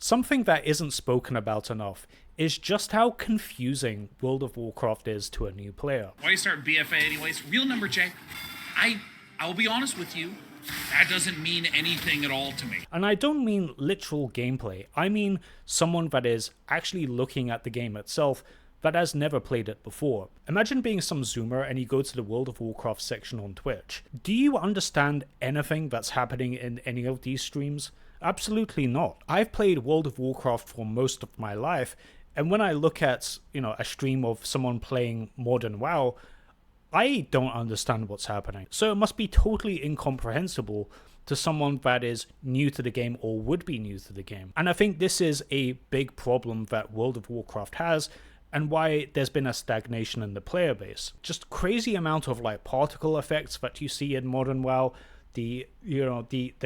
Something that isn't spoken about enough is just how confusing World of Warcraft is to a new player. Why do you start BFA anyways? Real number, Jay. I'll be honest with you. That doesn't mean anything at all to me. And I don't mean literal gameplay. I mean someone that is actually looking at the game itself that has never played it before. Imagine being some Zoomer and you go to the World of Warcraft section on Twitch. Do you understand anything that's happening in any of these streams? Absolutely not. I've played World of Warcraft for most of my life, and when I look at, a stream of someone playing Modern WoW, I don't understand what's happening. So it must be totally incomprehensible to someone that is new to the game or would be new to the game. And I think this is a big problem that World of Warcraft has, and why there's been a stagnation in the player base. Just crazy amount of particle effects that you see in Modern WoW, the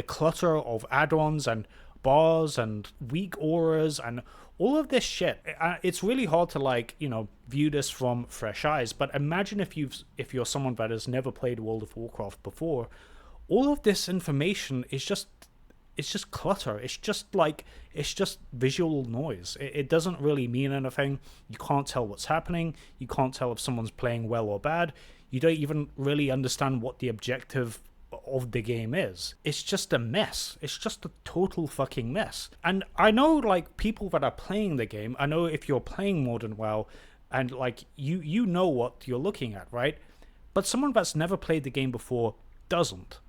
clutter of add-ons and bars and weak auras and all of this shit. It's really hard to view this from fresh eyes, but imagine if you're someone that has never played World of Warcraft before. All of this information is just clutter. It's just visual noise. It doesn't really mean anything. You can't tell what's happening. You can't tell if someone's playing well or bad. You don't even really understand what the objective of the game is. It's just a mess. It's just a total fucking mess. And I know people that are playing the game, I know if you're playing Modern WoW and you know what you're looking at, right? But someone that's never played the game before doesn't.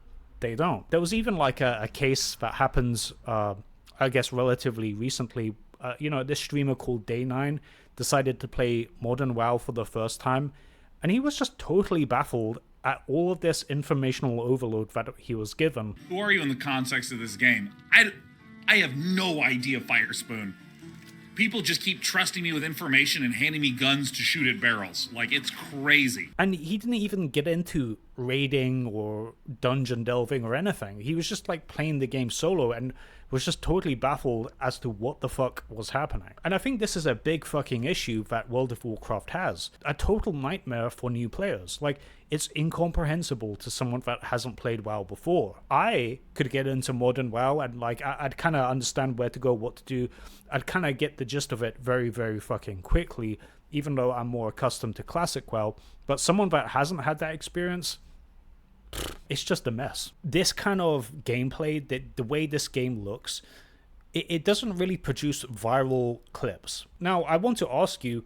They don't. There was even a case that happens, I guess, relatively recently. This streamer called Day9 decided to play Modern WoW for the first time, and he was just totally baffled at all of this informational overload that he was given. Who are you in the context of this game? I have no idea, Firespoon. People just keep trusting me with information and handing me guns to shoot at barrels. It's crazy. And he didn't even get into raiding or dungeon delving or anything. He was just playing the game solo and was just totally baffled as to what the fuck was happening. And I think this is a big fucking issue that World of Warcraft has. A total nightmare for new players. It's incomprehensible to someone that hasn't played WoW before. I could get into Modern WoW and I'd kind of understand where to go, what to do. I'd kind of get the gist of it very, very fucking quickly, even though I'm more accustomed to Classic WoW. But someone that hasn't had that experience, it's just a mess. This kind of gameplay, the way this game looks, it doesn't really produce viral clips. Now, I want to ask you,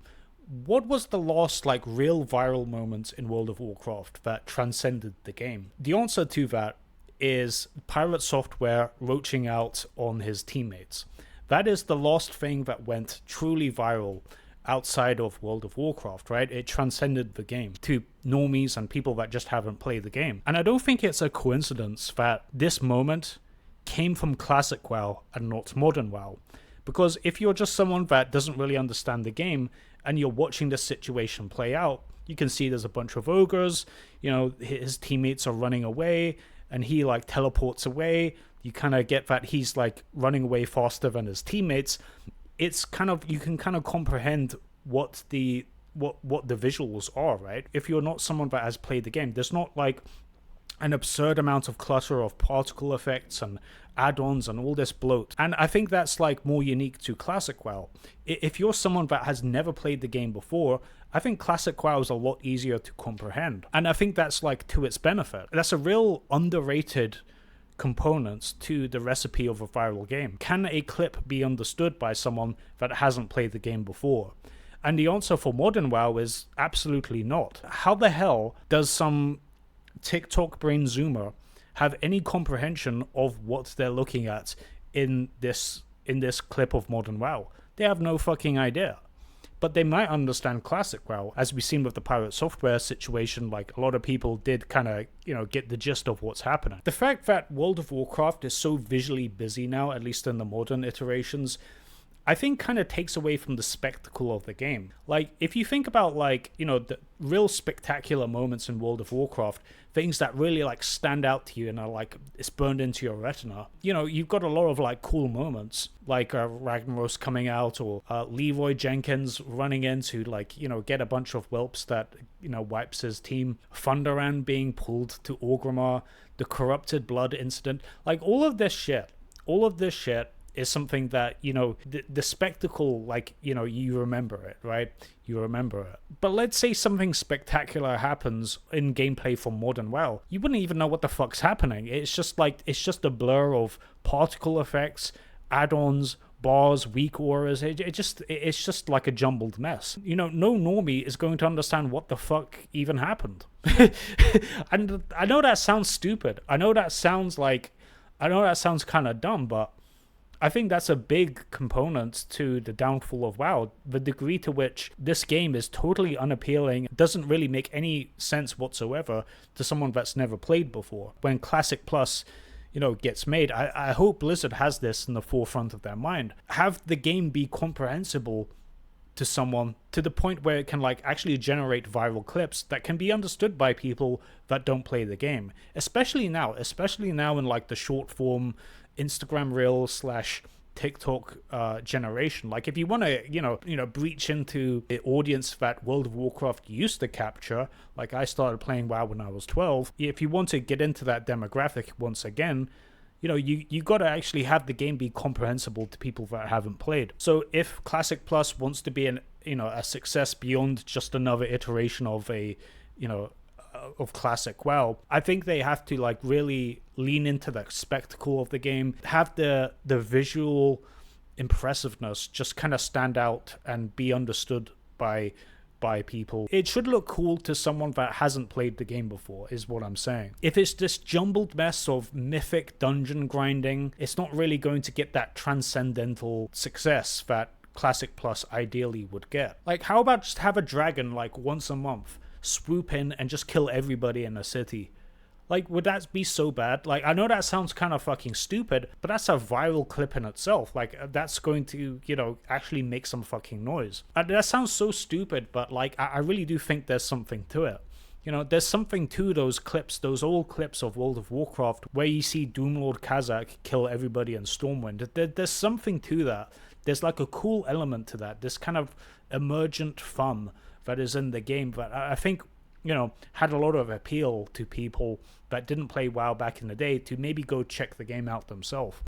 what was the last real viral moment in World of Warcraft that transcended the game? The answer to that is Pirate Software roaching out on his teammates. That is the last thing that went truly viral outside of World of Warcraft, right? It transcended the game to normies and people that just haven't played the game. And I don't think it's a coincidence that this moment came from Classic WoW and not Modern WoW. Because if you're just someone that doesn't really understand the game and you're watching this situation play out, you can see there's a bunch of ogres, his teammates are running away and he teleports away. You kind of get that he's running away faster than his teammates. It's you can kind of comprehend what the visuals are, right? If you're not someone that has played the game, there's not an absurd amount of clutter of particle effects and add-ons and all this bloat. And I think that's more unique to Classic WoW. If you're someone that has never played the game before, I think Classic WoW is a lot easier to comprehend. And I think that's to its benefit. That's a real underrated components to the recipe of a viral game. Can a clip be understood by someone that hasn't played the game before? And the answer for Modern WoW is absolutely not. How the hell does some TikTok brain Zoomer have any comprehension of what they're looking at in this clip of Modern WoW? They have no fucking idea. But they might understand Classic WoW. As we've seen with the Pirate Software situation, a lot of people did kind of, get the gist of what's happening. The fact that World of Warcraft is so visually busy now, at least in the modern iterations, I think kind of takes away from the spectacle of the game. If you think about the real spectacular moments in World of Warcraft, things that really stand out to you and are it's burned into your retina. You've got a lot of cool moments, Ragnaros coming out or Leroy Jenkins running in to get a bunch of whelps that wipes his team, Thunderand being pulled to Orgrimmar, the corrupted blood incident, all of this shit is something that, you know, the spectacle, like, you know, you remember it, right? You remember it. But let's say something spectacular happens in gameplay for Modern WoW. You wouldn't even know what the fuck's happening. It's just a blur of particle effects, add-ons, bars, weak auras. It's just like a jumbled mess. You know, no normie is going to understand what the fuck even happened. And I know that sounds stupid. I know that sounds kind of dumb, but I think that's a big component to the downfall of WoW. The degree to which this game is totally unappealing, doesn't really make any sense whatsoever to someone that's never played before. When Classic Plus, you know, gets made, I hope Blizzard has this in the forefront of their mind. Have the game be comprehensible to someone to the point where it can like actually generate viral clips that can be understood by people that don't play the game. Especially now in like the short form Instagram Reels / TikTok generation. Like if you want to, you know, breach into the audience that World of Warcraft used to capture, like I started playing WoW when I was 12. If you want to get into that demographic once again, you know, you got to actually have the game be comprehensible to people that haven't played. So if Classic Plus wants to be a success beyond just another iteration of of Classic WoW, I think they have to like really lean into the spectacle of the game, have the visual impressiveness just kind of stand out and be understood by people. It should look cool to someone that hasn't played the game before, is what I'm saying. If it's this jumbled mess of mythic dungeon grinding, it's not really going to get that transcendental success that Classic Plus ideally would get. Like, how about just have a dragon like once a month swoop in and just kill everybody in a city? Like, would that be so bad? Like, I know that sounds kind of fucking stupid, but that's a viral clip in itself. Like, that's going to, you know, actually make some fucking noise. That sounds so stupid, but like, I really do think there's something to it. You know, there's something to those clips, those old clips of World of Warcraft where you see Doomlord Kazakh kill everybody in Stormwind. There's something to that. There's like a cool element to that. This kind of emergent fun that is in the game that I think, you know, had a lot of appeal to people that didn't play WoW back in the day to maybe go check the game out themselves.